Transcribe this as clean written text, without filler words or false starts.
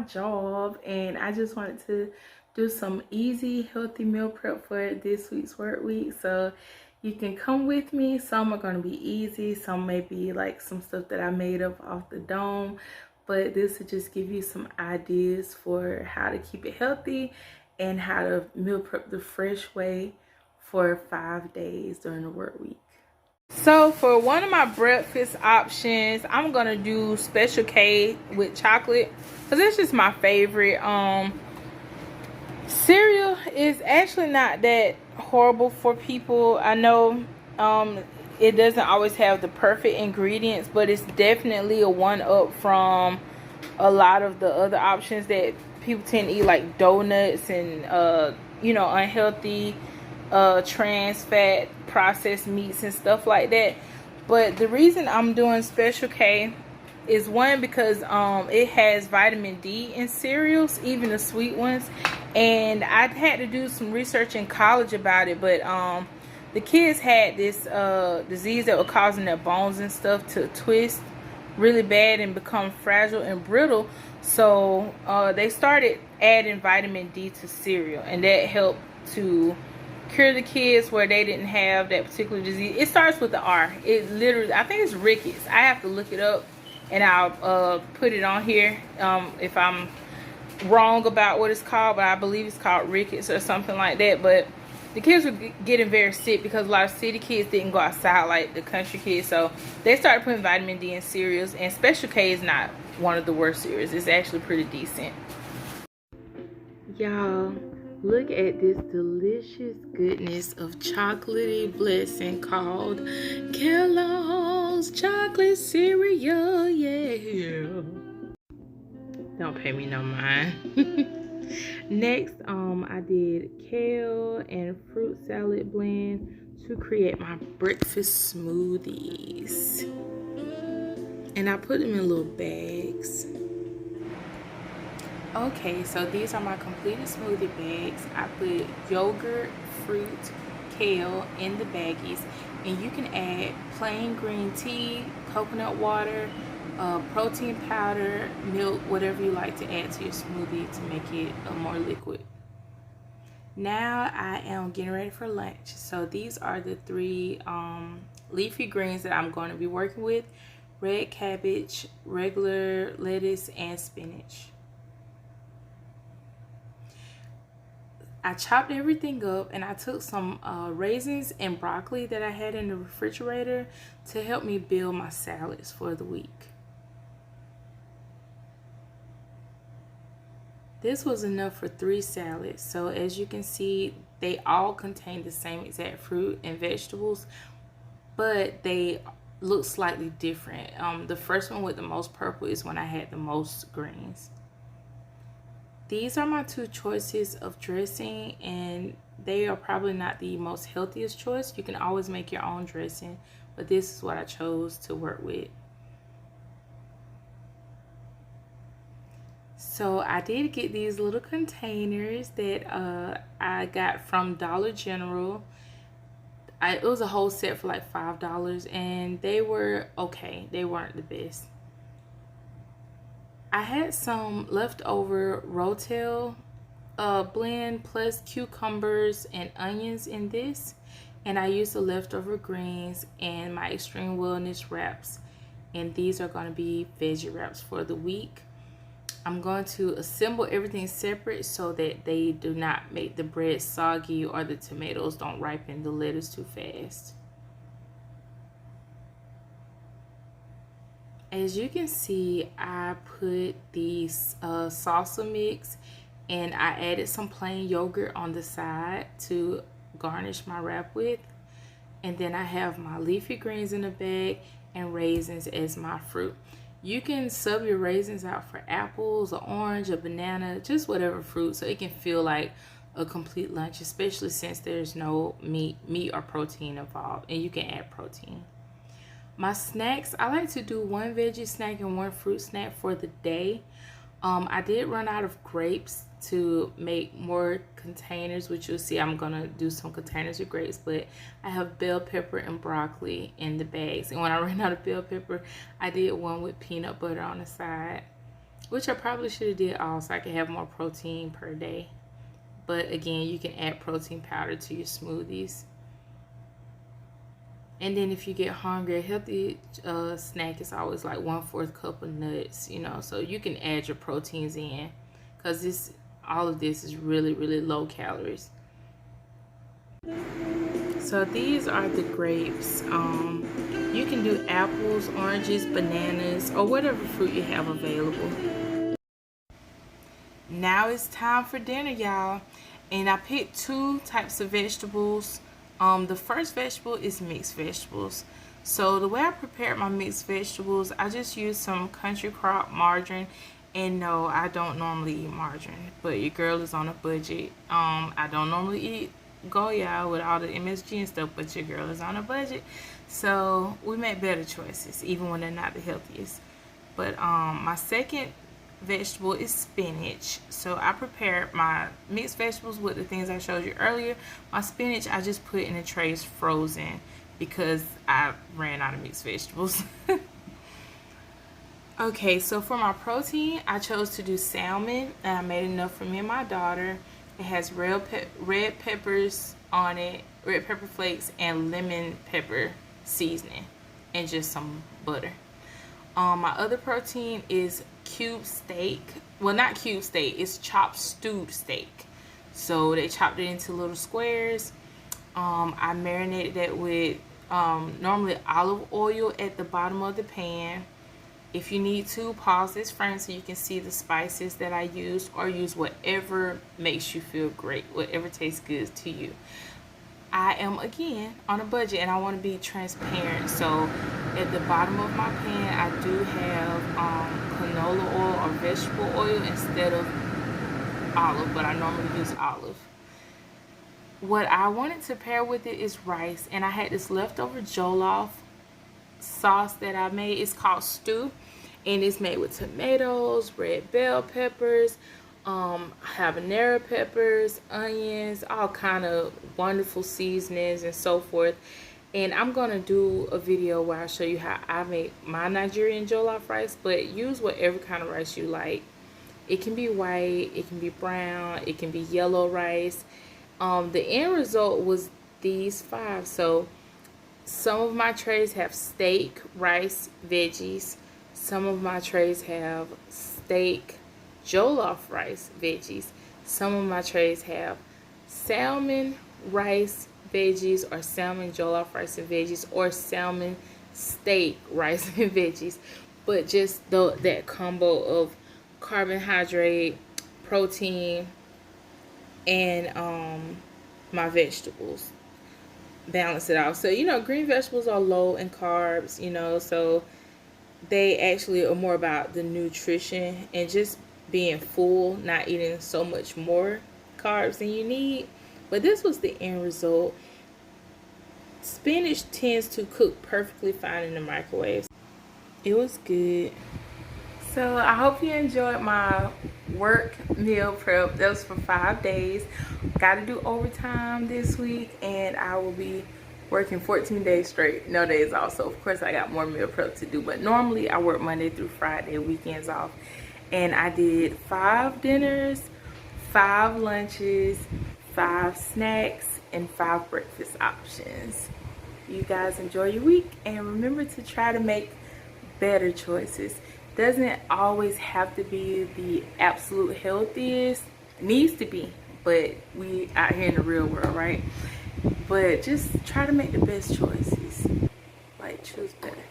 job and I just wanted to do some easy healthy meal prep for this week's work week. So you can come with me. Some are going to be easy, some may be like some stuff that I made up off the dome, but this will just give you some ideas for how to keep it healthy and how to meal prep the fresh way for 5 days during the work week. So for one of my breakfast options, I'm gonna do Special K with chocolate because it's just my favorite. Cereal is actually not that horrible for people. I know it doesn't always have the perfect ingredients, but it's definitely a one up from a lot of the other options that people tend to eat, like donuts and unhealthy trans fat processed meats and stuff like that. But the reason I'm doing Special K is one, because it has vitamin D in cereals, even the sweet ones, and I had to do some research in college about it, but the kids had this disease that was causing their bones and stuff to twist really bad and become fragile and brittle. So they started adding vitamin D to cereal, and that helped to cure the kids where they didn't have that particular disease. It starts with the R. It literally, I think it's rickets. I have to look it up and I'll put it on here if I'm wrong about what it's called, but I believe it's called rickets or something like that. But the kids were getting very sick because a lot of city kids didn't go outside like the country kids, so they started putting vitamin D in cereals, and Special K is not one of the worst cereals. It's actually pretty decent. Y'all, look at this delicious goodness of chocolatey blessing called Kellogg's chocolate cereal. Yeah, don't pay me no mind. Next, I did kale and fruit salad blend to create my breakfast smoothies, and I put them in little bags. Okay, so these are my completed smoothie bags. I put yogurt, fruit, kale in the baggies, and you can add plain green tea, coconut water, protein powder, milk, whatever you like to add to your smoothie to make it more liquid. Now I am getting ready for lunch. So these are the 3 leafy greens that I'm going to be working with: red cabbage, regular lettuce, and spinach. I chopped everything up, and I took some raisins and broccoli that I had in the refrigerator to help me build my salads for the week. This was enough for 3 salads. So as you can see, they all contain the same exact fruit and vegetables, but they look slightly different. The first one with the most purple is when I had the most greens. These are my 2 choices of dressing, and they are probably not the most healthiest choice. You can always make your own dressing, but this is what I chose to work with. So I did get these little containers that I got from Dollar General. It was a whole set for like $5, and they were okay. They weren't the best. I had some leftover Rotel blend plus cucumbers and onions in this, and I used the leftover greens and my Extreme Wellness wraps, and these are going to be veggie wraps for the week. I'm going to assemble everything separate so that they do not make the bread soggy or the tomatoes don't ripen the lettuce too fast. As you can see, I put the salsa mix, and I added some plain yogurt on the side to garnish my wrap with. And then I have my leafy greens in the bag and raisins as my fruit. You can sub your raisins out for apples, or orange, or banana, just whatever fruit, so it can feel like a complete lunch, especially since there's no meat or protein involved, and you can add protein. My snacks, I like to do 1 veggie snack and 1 fruit snack for the day. I did run out of grapes to make more containers, which you'll see I'm gonna do some containers with grapes, but I have bell pepper and broccoli in the bags. And when I ran out of bell pepper, I did one with peanut butter on the side. which I probably should have did all so I could have more protein per day. But again, you can add protein powder to your smoothies. And then if you get hungry, a healthy snack is always like 1/4 cup of nuts, you know, so you can add your proteins in, because all of this is really, really low calories. So these are the grapes. You can do apples, oranges, bananas, or whatever fruit you have available. Now it's time for dinner, y'all. And I picked 2 types of vegetables. The first vegetable is mixed vegetables. So the way I prepared my mixed vegetables, I just used some country crock margarine. And no, I don't normally eat margarine, but your girl is on a budget. I don't normally eat Goya with all the MSG and stuff, but your girl is on a budget, so we make better choices even when they're not the healthiest. But my second vegetable is spinach. So I prepared my mixed vegetables with the things I showed you earlier. My spinach I just put in the trays frozen because I ran out of mixed vegetables. Okay, so for my protein, I chose to do salmon, and I made enough for me and my daughter. It has red peppers on it, red pepper flakes, and lemon pepper seasoning, and just some butter. My other protein is cube steak. Well, not cube steak, it's chopped stewed steak. So they chopped it into little squares. I marinated that with normally olive oil at the bottom of the pan. If you need to, pause this frame so you can see the spices that I used, or use whatever makes you feel great, whatever tastes good to you. I am, again, on a budget, and I want to be transparent. So at the bottom of my pan, I do have canola oil or vegetable oil instead of olive, but I normally use olive. What I wanted to pair with it is rice, and I had this leftover jollof sauce that I made. It's called stew, and it's made with tomatoes, red bell peppers, habanero peppers, onions, all kind of wonderful seasonings and so forth. And I'm gonna do a video where I show you how I make my Nigerian jollof rice, but use whatever kind of rice you like. It can be white, it can be brown, it can be yellow rice. The end result was these 5. So some of my trays have steak, rice, veggies. Some of my trays have steak, jollof rice, veggies. Some of my trays have salmon, rice, veggies, or salmon, jollof rice and veggies, or salmon, steak, rice and veggies. But just that combo of carbohydrate, protein, and my vegetables. Balance it out. So, you know, green vegetables are low in carbs, you know, so they actually are more about the nutrition and just being full, not eating so much more carbs than you need. But this was the end result. Spinach tends to cook perfectly fine in the microwave. It was good. So I hope you enjoyed my work meal prep. That was for 5 days. Got to do overtime this week, and I will be working 14 days straight, no days off. So of course I got more meal prep to do, but normally I work Monday through Friday, weekends off. And I did 5 dinners, 5 lunches, 5 snacks, and 5 breakfast options. You guys enjoy your week, and remember to try to make better choices. Doesn't always have to be the absolute healthiest. Needs to be, but we out here in the real world, right? But just try to make the best choices. Like, choose better.